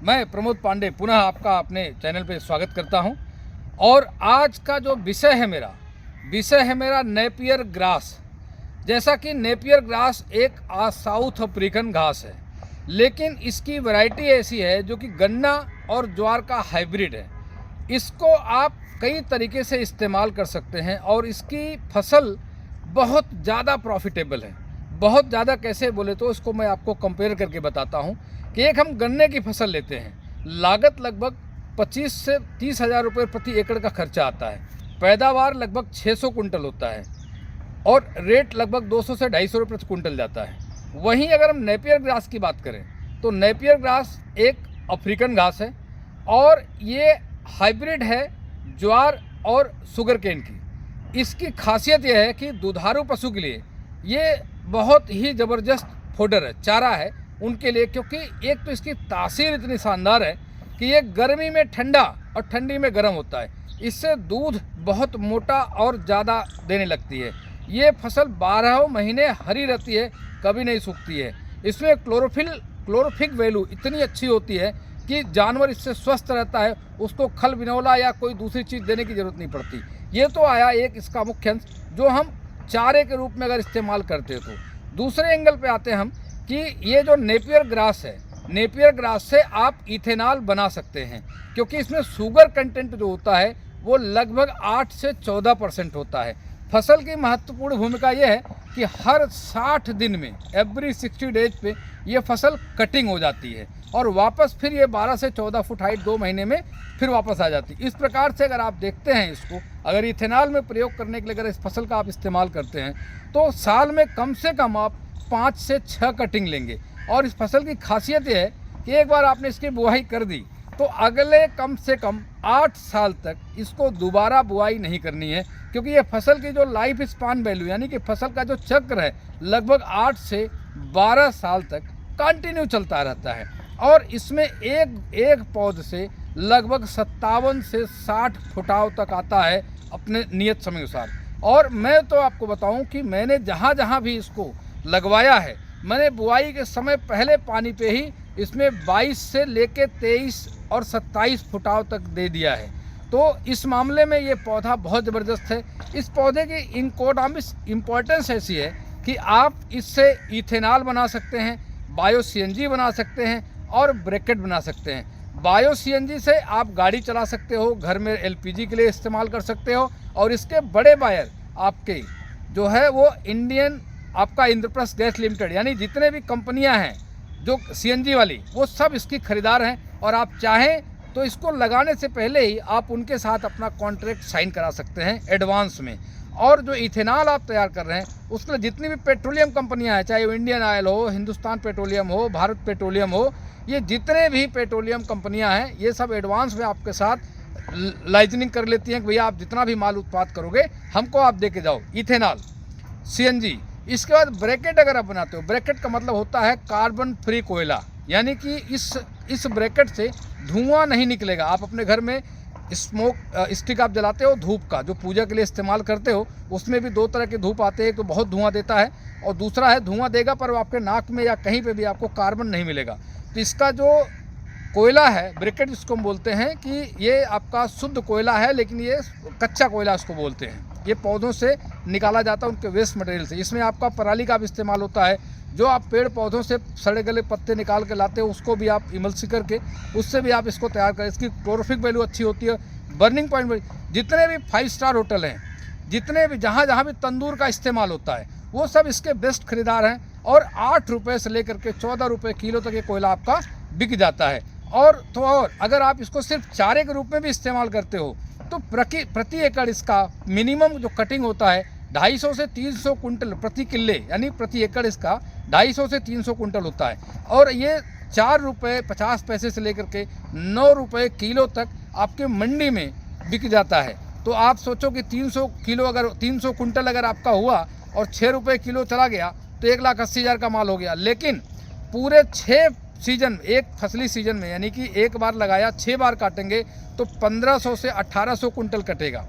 मैं प्रमोद पांडे पुनः आपका अपने चैनल पे स्वागत करता हूं। और आज का जो विषय है मेरा नेपियर ग्रास। जैसा कि नेपियर ग्रास एक साउथ अफ्रीकन घास है, लेकिन इसकी वैरायटी ऐसी है जो कि गन्ना और ज्वार का हाइब्रिड है। इसको आप कई तरीके से इस्तेमाल कर सकते हैं और इसकी फसल बहुत ज़्यादा प्रॉफिटेबल है। बहुत ज़्यादा कैसे बोले तो इसको मैं आपको कंपेयर करके बताता हूँ कि एक हम गन्ने की फसल लेते हैं, लागत लगभग 25 से 30 हज़ार रुपये प्रति एकड़ का खर्चा आता है। पैदावार लगभग 600 कुंटल होता है और रेट लगभग 200 से 250 रुपये प्रति कुंटल जाता है। वहीं अगर हम नेपियर ग्रास की बात करें तो नेपियर ग्रास एक अफ्रीकन घास है और ये हाइब्रिड है ज्वार और शुगर केन की। इसकी खासियत यह है कि दुधारू पशु के लिए ये बहुत ही ज़बरदस्त फोडर है, चारा है उनके लिए, क्योंकि एक तो इसकी तासीर इतनी शानदार है कि ये गर्मी में ठंडा और ठंडी में गर्म होता है। इससे दूध बहुत मोटा और ज़्यादा देने लगती है। ये फसल 12 महीने हरी रहती है, कभी नहीं सूखती है। इसमें क्लोरोफिक वैल्यू इतनी अच्छी होती है कि जानवर इससे स्वस्थ रहता है, उसको खल बिनौला या कोई दूसरी चीज़ देने की ज़रूरत नहीं पड़ती। ये तो आया एक इसका मुख्य अंश जो हम चारे के रूप में अगर इस्तेमाल करते हो। तो दूसरे एंगल पे आते हैं हम कि ये जो नेपियर ग्रास है, नेपियर ग्रास से आप इथेनॉल बना सकते हैं, क्योंकि इसमें शुगर कंटेंट जो होता है वो लगभग 8 से 14% होता है। फसल की महत्वपूर्ण भूमिका ये है कि हर 60 दिन में एवरी 60 डेज पे ये फसल कटिंग हो जाती है और वापस फिर ये 12 से 14 फुट हाइट 2 महीने में फिर वापस आ जाती है। इस प्रकार से अगर आप देखते हैं इसको, अगर इथेनॉल में प्रयोग करने के लिए अगर इस फसल का आप इस्तेमाल करते हैं तो साल में कम से कम आप 5 से 6 कटिंग लेंगे। और इस फसल की खासियत ये है कि एक बार आपने इसकी बुआई कर दी तो अगले कम से कम 8 साल तक इसको दोबारा बुआई नहीं करनी है, क्योंकि ये फसल की जो लाइफ स्पान वैल्यू यानी कि फसल का जो चक्र है लगभग 8 से 12 साल तक कंटिन्यू चलता रहता है। और इसमें एक पौध से लगभग 57 से 60 फुटाव तक आता है अपने नियत समय अनुसार। और मैं तो आपको बताऊं कि मैंने जहाँ भी इसको लगवाया है, मैंने बुआई के समय पहले पानी पे ही इसमें 22 से लेके 23 और 27 फुटाव तक दे दिया है। तो इस मामले में ये पौधा बहुत ज़बरदस्त है। इस पौधे की इकोनॉमिक इम्पोर्टेंस ऐसी है कि आप इससे इथेनॉल बना सकते हैं, बायो सीएनजी बना सकते हैं और ब्रैकेट बना सकते हैं। बायो सीएनजी से आप गाड़ी चला सकते हो, घर में एलपीजी के लिए इस्तेमाल कर सकते हो। और इसके बड़े बायर आपके जो है वो इंडियन आपका इंद्रप्रस्थ गैस लिमिटेड, यानी जितने भी कंपनियां हैं जो सीएनजी वाली, वो सब इसकी खरीदार हैं। और आप चाहें तो इसको लगाने से पहले ही आप उनके साथ अपना कॉन्ट्रैक्ट साइन करा सकते हैं एडवांस में। और जो इथेनॉल आप तैयार कर रहे हैं उसके लिए जितनी भी पेट्रोलियम कंपनियां हैं, चाहे वो इंडियन ऑयल हो, हिंदुस्तान पेट्रोलियम हो, भारत पेट्रोलियम हो, ये जितने भी पेट्रोलियम कंपनियां हैं ये सब एडवांस में आपके साथ लाइजनिंग कर लेती हैं कि भैया आप जितना भी माल उत्पाद करोगे हमको आप दे के जाओ इथेनॉल, सीएनजी। इसके बाद ब्रैकेट अगर आप बनाते हो, ब्रैकेट का मतलब होता है कार्बन फ्री कोयला, यानी कि इस ब्रैकेट से धुआं नहीं निकलेगा। आप अपने घर में स्मोक स्टिक आप जलाते हो धूप का, जो पूजा के लिए इस्तेमाल करते हो, उसमें भी 2 तरह के धूप आते हैं। एक तो बहुत धुआं देता है और दूसरा है धुआं देगा पर आपके नाक में या कहीं पे भी आपको कार्बन नहीं मिलेगा। तो इसका जो कोयला है ब्रिकेट जिसको हम बोलते हैं कि ये आपका शुद्ध कोयला है, लेकिन ये कच्चा कोयला इसको बोलते हैं। ये पौधों से निकाला जाता है उनके वेस्ट मटेरियल से। इसमें आपका पराली का भी इस्तेमाल होता है, जो आप पेड़ पौधों से सड़े गले पत्ते निकाल के लाते हो उसको भी आप इमल्सी करके उससे भी आप इसको तैयार करें। इसकी क्लोरोफिक वैल्यू अच्छी होती है, बर्निंग पॉइंट। जितने भी 5 स्टार होटल हैं, जितने भी जहाँ भी तंदूर का इस्तेमाल होता है, वो सब इसके बेस्ट खरीदार हैं। और 8 रुपये से लेकर के 14 रुपये किलो तक ये कोयला आपका बिक जाता है। और अगर आप इसको सिर्फ चारे के रूप में भी इस्तेमाल करते हो तो प्रति एकड़ इसका मिनिमम जो कटिंग होता है 250 से 300 कुंटल प्रति किल्ले, यानी प्रति एकड़ इसका 250 से 300 कुंटल होता है। और ये 4 रुपये 50 पैसे से लेकर के 9 रुपये किलो तक आपके मंडी में बिक जाता है। तो आप सोचो कि 300 कुंटल अगर आपका हुआ और 6 रुपये किलो चला गया तो 1,80,000 का माल हो गया। लेकिन पूरे 6 सीजन, एक फसली सीजन में, यानी कि एक बार लगाया 6 बार काटेंगे तो 1500 से 1800 कुंटल कटेगा।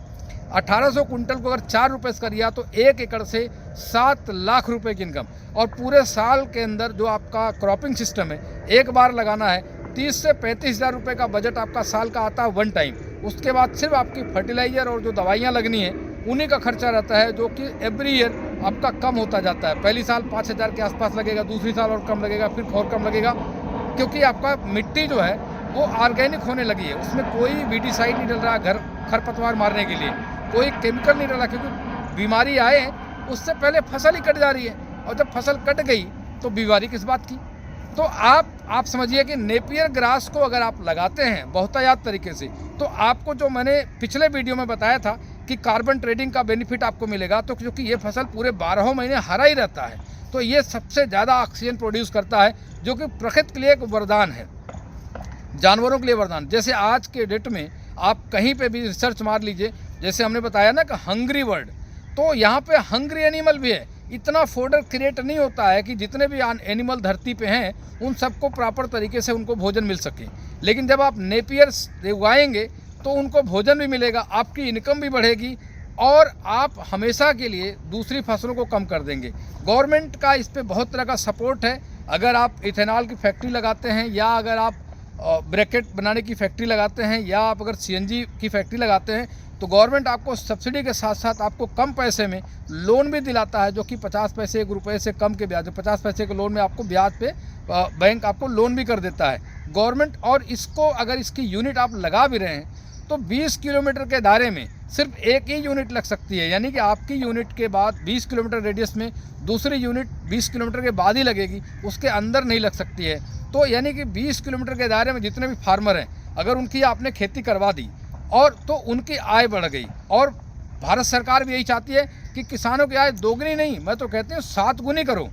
1800 कुंटल को अगर 4 रुपये से करिए तो 1 एकड़ से 7 लाख रुपए की इनकम। और पूरे साल के अंदर जो आपका क्रॉपिंग सिस्टम है, एक बार लगाना है 30 से 35 हज़ार रुपये का बजट आपका साल का आता है वन टाइम। उसके बाद सिर्फ आपकी फर्टिलाइज़र और जो दवाइयाँ लगनी है उन्हीं का खर्चा रहता है, जो कि एवरी ईयर आपका कम होता जाता है। पहली साल 5,000 के आसपास लगेगा, दूसरी साल और कम लगेगा, फिर और कम लगेगा, क्योंकि आपका मिट्टी जो है वो ऑर्गेनिक होने लगी है। उसमें कोई वीडिसाइड नहीं डल रहा खरपतवार मारने के लिए, कोई केमिकल नहीं डला, क्योंकि बीमारी आए उससे पहले फसल ही कट जा रही है, और जब फसल कट गई तो बीमारी किस बात की। तो आप समझिए कि नेपियर ग्रास को अगर आप लगाते हैं बहुतायात तरीके से, तो आपको जो मैंने पिछले वीडियो में बताया था कि कार्बन ट्रेडिंग का बेनिफिट आपको मिलेगा, तो क्योंकि ये फसल पूरे 12 महीने हरा ही रहता है, तो ये सबसे ज़्यादा ऑक्सीजन प्रोड्यूस करता है, जो कि प्रकृति के लिए एक वरदान है, जानवरों के लिए वरदान। जैसे आज के डेट में आप कहीं पे भी रिसर्च मार लीजिए, जैसे हमने बताया ना कि हंग्री वर्ल्ड, तो यहाँ पे हंग्री एनिमल भी है। इतना फोडर क्रिएट नहीं होता है कि जितने भी एनिमल धरती पे हैं उन सबको प्रॉपर तरीके से उनको भोजन मिल सके, लेकिन जब आप नेपियर उगाएंगे तो उनको भोजन भी मिलेगा, आपकी इनकम भी बढ़ेगी, और आप हमेशा के लिए दूसरी फसलों को कम कर देंगे। गवर्नमेंट का इस पर बहुत तरह का सपोर्ट है। अगर आप इथेनॉल की फैक्ट्री लगाते हैं, या अगर आप ब्रैकेट बनाने की फैक्ट्री लगाते हैं, या आप अगर सीएनजी की फैक्ट्री लगाते हैं, तो गवर्नमेंट आपको सब्सिडी के साथ साथ आपको कम पैसे में लोन भी दिलाता है, जो कि 50 पैसे 1 रुपये से कम के ब्याज, 50 पैसे के लोन में आपको ब्याज पे बैंक आपको लोन भी कर देता है गवर्नमेंट। और इसको अगर इसकी यूनिट आप लगा भी रहे हैं तो 20 किलोमीटर के दायरे में सिर्फ एक ही यूनिट लग सकती है, यानी कि आपकी यूनिट के बाद 20 किलोमीटर रेडियस में दूसरी यूनिट 20 किलोमीटर के बाद ही लगेगी, उसके अंदर नहीं लग सकती है। तो यानी कि 20 किलोमीटर के दायरे में जितने भी फार्मर हैं, अगर उनकी आपने खेती करवा दी और तो उनकी आय बढ़ गई। और भारत सरकार भी यही चाहती है कि किसानों की आय दोगुनी नहीं, मैं तो कहती हूँ 7 गुनी करो।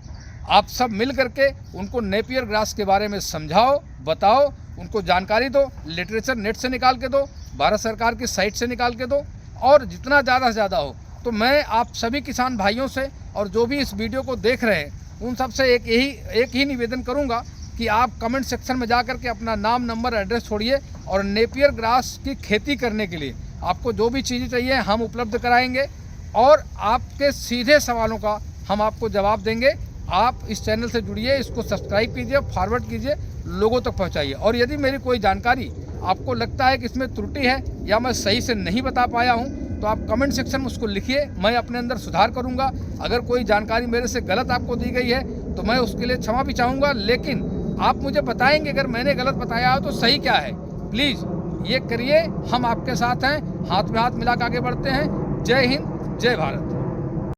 आप सब मिल करके उनको नेपियर ग्रास के बारे में समझाओ, बताओ, उनको जानकारी दो, लिटरेचर नेट से निकाल के दो, भारत सरकार की साइट से निकाल के दो, और जितना ज़्यादा से ज़्यादा हो। तो मैं आप सभी किसान भाइयों से और जो भी इस वीडियो को देख रहे हैं उन सब से एक ही निवेदन करूंगा कि आप कमेंट सेक्शन में जा कर के अपना नाम, नंबर, एड्रेस छोड़िए, और नेपियर ग्रास की खेती करने के लिए आपको जो भी चीज़ें चाहिए हम उपलब्ध कराएंगे, और आपके सीधे सवालों का हम आपको जवाब देंगे। आप इस चैनल से जुड़िए, इसको सब्सक्राइब कीजिए, फॉरवर्ड कीजिए, लोगों तक पहुंचाइए। और यदि मेरी कोई जानकारी आपको लगता है कि इसमें त्रुटि है या मैं सही से नहीं बता पाया हूं, तो आप कमेंट सेक्शन में उसको लिखिए, मैं अपने अंदर सुधार करूंगा। अगर कोई जानकारी मेरे से गलत आपको दी गई है तो मैं उसके लिए क्षमा भी चाहूँगा, लेकिन आप मुझे बताएंगे अगर मैंने गलत बताया हो तो सही क्या है। प्लीज़ ये करिए, हम आपके साथ हैं, हाथ में हाथ मिला के आगे बढ़ते हैं। जय हिंद, जय भारत।